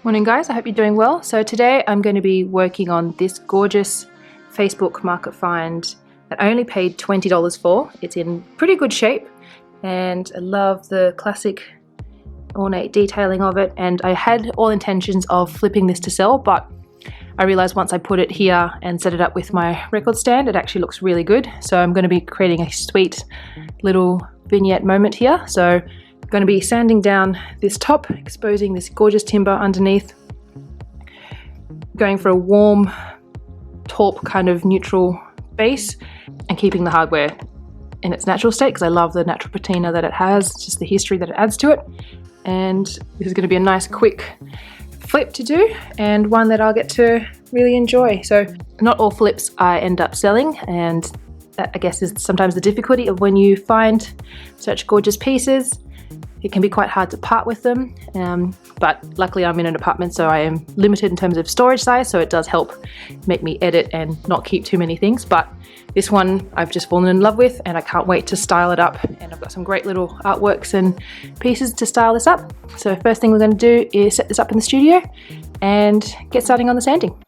Morning guys, I hope you're doing well. So today I'm going to be working on this gorgeous Facebook market find that I only paid $20 for. It's in pretty good shape and I love the classic ornate detailing of it, and I had all intentions of flipping this to sell, but I realized once I put it here and set it up with my record stand, it actually looks really good. So I'm going to be creating a sweet little vignette moment here. So I'm going to be sanding down this top, exposing this gorgeous timber underneath, going for a warm taupe kind of neutral base and keeping the hardware in its natural state because I love the natural patina that it has, just the history that it adds to it. And this is going to be a nice quick flip to do, and one that I'll get to really enjoy. So not all flips I end up selling, and that I guess is sometimes the difficulty of when you find such gorgeous pieces. It can be quite hard to part with them, but luckily I'm in an apartment, so I am limited in terms of storage size, so it does help make me edit and not keep too many things. But this one I've just fallen in love with, and I can't wait to style it up, and I've got some great little artworks and pieces to style this up. So first thing we're going to do is set this up in the studio and get starting on the sanding.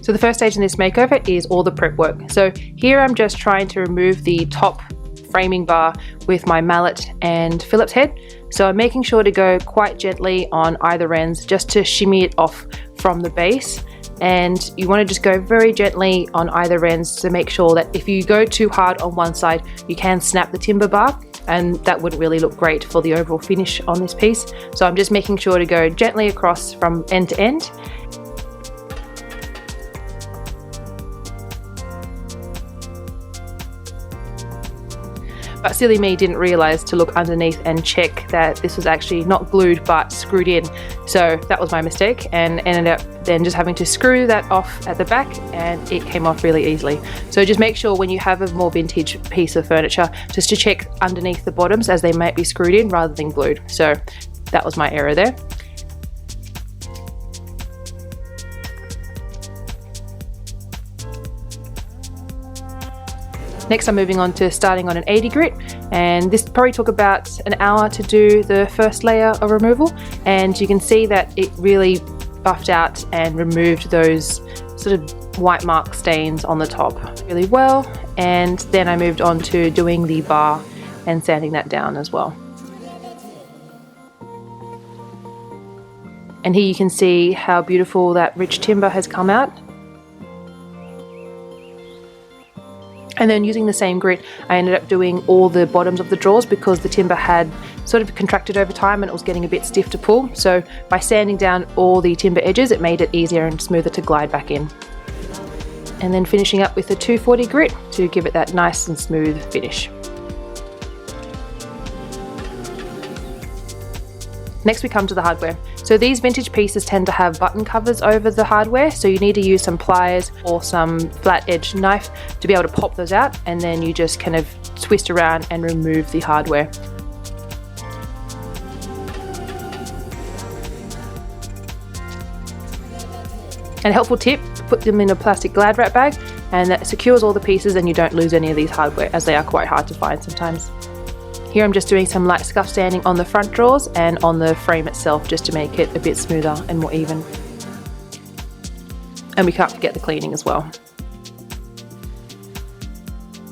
So the first stage in this makeover is all the prep work. So here I'm just trying to remove the top framing bar with my mallet and Phillips head. So I'm making sure to go quite gently on either ends just to shimmy it off from the base. And you want to just go very gently on either ends to make sure that if you go too hard on one side, you can snap the timber bar, and that wouldn't really look great for the overall finish on this piece. So I'm just making sure to go gently across from end to end. But silly me didn't realize to look underneath and check that this was actually not glued but screwed in. So that was my mistake, and ended up then just having to screw that off at the back, and it came off really easily. So just make sure when you have a more vintage piece of furniture just to check underneath the bottoms, as they might be screwed in rather than glued. So that was my error there. Next I'm moving on to starting on an 80 grit, and this probably took about an hour to do the first layer of removal, and you can see that it really buffed out and removed those sort of white mark stains on the top really well. And then I moved on to doing the bar and sanding that down as well. And here you can see how beautiful that rich timber has come out. And then using the same grit, I ended up doing all the bottoms of the drawers because the timber had sort of contracted over time and it was getting a bit stiff to pull. So by sanding down all the timber edges, it made it easier and smoother to glide back in. And then finishing up with the 240 grit to give it that nice and smooth finish. Next we come to the hardware. So these vintage pieces tend to have button covers over the hardware, so you need to use some pliers or some flat edge knife to be able to pop those out, and then you just kind of twist around and remove the hardware. And a helpful tip, put them in a plastic Glad wrap bag, and that secures all the pieces and you don't lose any of these hardware, as they are quite hard to find sometimes. Here I'm just doing some light scuff sanding on the front drawers and on the frame itself just to make it a bit smoother and more even. And we can't forget the cleaning as well.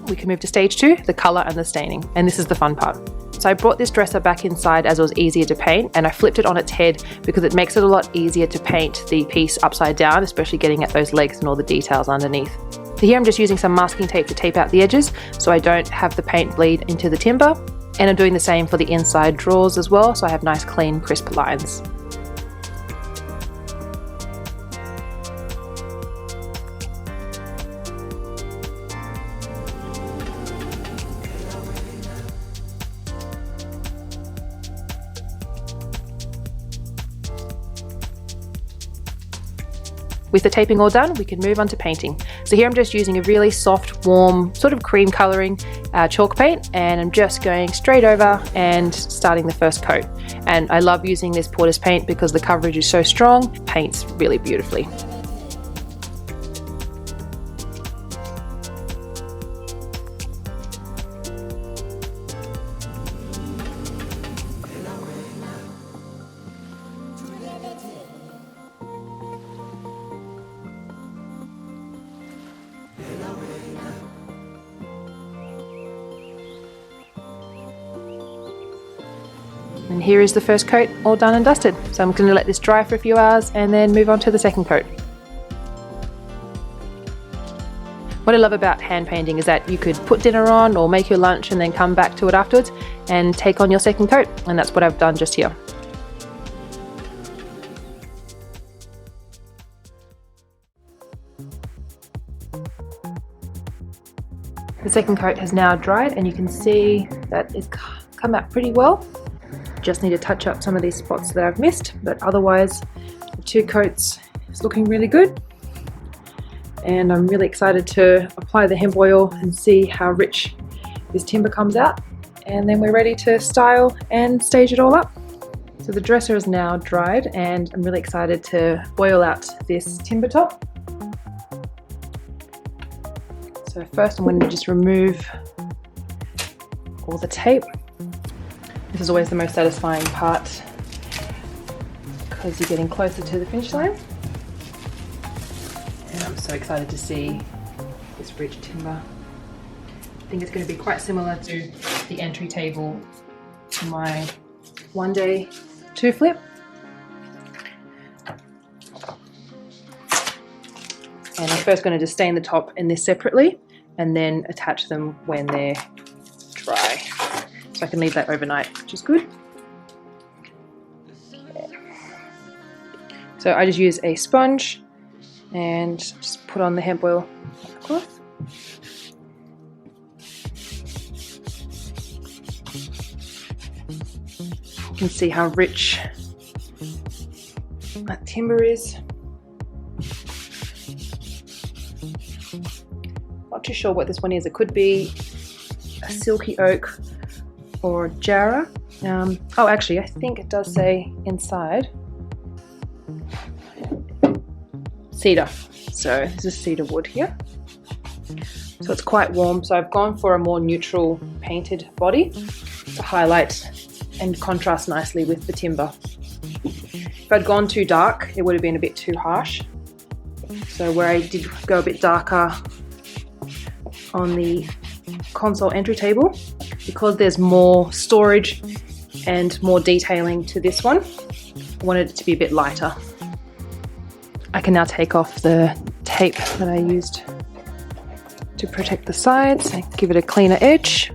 We can move to stage 2, the colour and the staining, and this is the fun part. So I brought this dresser back inside as it was easier to paint, and I flipped it on its head because it makes it a lot easier to paint the piece upside down, especially getting at those legs and all the details underneath. So here I'm just using some masking tape to tape out the edges so I don't have the paint bleed into the timber. And I'm doing the same for the inside drawers as well, so I have nice clean crisp lines. With the taping all done, we can move on to painting. So here I'm just using a really soft, warm, sort of cream colouring chalk paint, and I'm just going straight over and starting the first coat. And I love using this Porter's paint because the coverage is so strong, paints really beautifully. And here is the first coat all done and dusted. So I'm going to let this dry for a few hours and then move on to the second coat. What I love about hand painting is that you could put dinner on or make your lunch and then come back to it afterwards and take on your second coat, and that's what I've done just here. The second coat has now dried and you can see that it's come out pretty well. Just need to touch up some of these spots that I've missed, but otherwise the two coats is looking really good. And I'm really excited to apply the hemp oil and see how rich this timber comes out. And then we're ready to style and stage it all up. So the dresser is now dried and I'm really excited to oil out this timber top. So first I'm going to just remove all the tape. This is always the most satisfying part because you're getting closer to the finish line. And I'm so excited to see this rich timber. I think it's going to be quite similar to the entry table to my One Day 2 flip. And I'm first going to just stain the top and this separately and then attach them when they're dry. So I can leave that overnight, which is good. Okay. So I just use a sponge and just put on the hemp oil cloth. You can see how rich that timber is. Not too sure what this one is. It could be a silky oak or jarrah. Oh, actually, I think it does say inside cedar. So this is cedar wood here. So it's quite warm. So I've gone for a more neutral painted body to highlight and contrast nicely with the timber. If I'd gone too dark, it would have been a bit too harsh. So where I did go a bit darker on the console entry table, because there's more storage and more detailing to this one, I wanted it to be a bit lighter. I can now take off the tape that I used to protect the sides and give it a cleaner edge.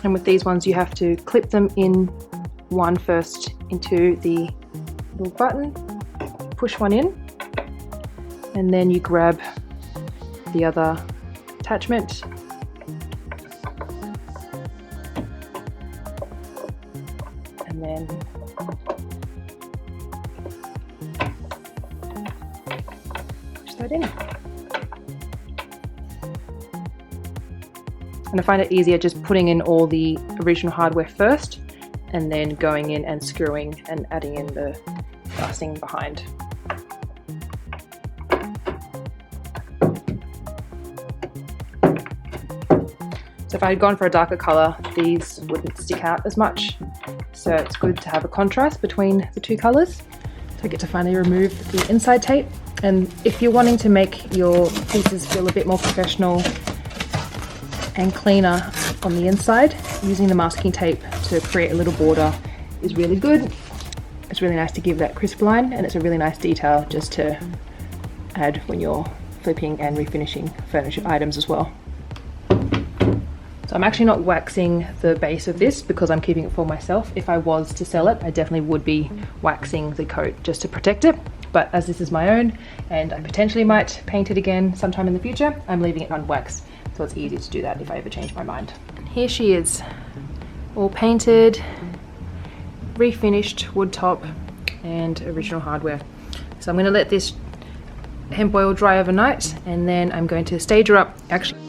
And with these ones you have to clip them in one first into the little button, push one in, and then you grab the other attachment and then push that in. And I find it easier just putting in all the original hardware first and then going in and screwing and adding in the fastening behind. So if I had gone for a darker colour, these wouldn't stick out as much. So it's good to have a contrast between the two colours. So I get to finally remove the inside tape. And if you're wanting to make your pieces feel a bit more professional and cleaner on the inside, using the masking tape to create a little border is really good. It's really nice to give that crisp line, and it's a really nice detail just to add when you're flipping and refinishing furniture items as well. So I'm actually not waxing the base of this because I'm keeping it for myself. If I was to sell it, I definitely would be waxing the coat just to protect it. But as this is my own and I potentially might paint it again sometime in the future, I'm leaving it unwaxed. So it's easy to do that if I ever change my mind. Here she is, all painted, refinished wood top and original hardware. So I'm going to let this hemp oil dry overnight and then I'm going to stage her up. Actually,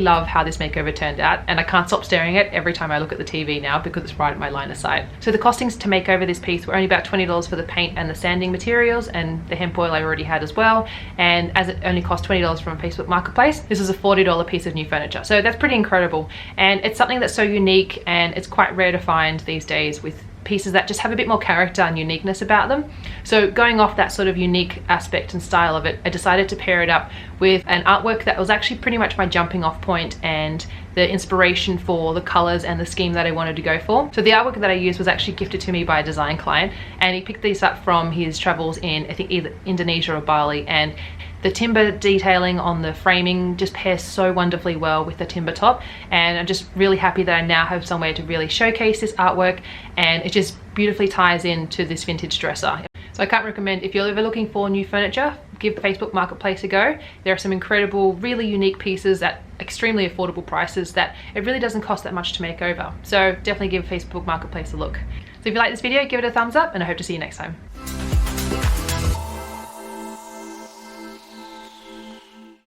love how this makeover turned out, and I can't stop staring at it every time I look at the TV now because it's right at my line of sight. So the costings to make over this piece were only about $20 for the paint and the sanding materials, and the hemp oil I already had as well. And as it only cost $20 from Facebook Marketplace, this is a $40 piece of new furniture. So that's pretty incredible. And it's something that's so unique, and it's quite rare to find these days with pieces that just have a bit more character and uniqueness about them. So going off that sort of unique aspect and style of it, I decided to pair it up with an artwork that was actually pretty much my jumping off point and the inspiration for the colors and the scheme that I wanted to go for. So the artwork that I used was actually gifted to me by a design client, and he picked these up from his travels in, I think, either Indonesia or Bali, and the timber detailing on the framing just pairs so wonderfully well with the timber top, and I'm just really happy that I now have somewhere to really showcase this artwork, and it just beautifully ties into this vintage dresser. So I can't recommend, if you're ever looking for new furniture, give Facebook Marketplace a go. There are some incredible, really unique pieces at extremely affordable prices that it really doesn't cost that much to make over. So definitely give Facebook Marketplace a look. So if you like this video, give it a thumbs up, and I hope to see you next time.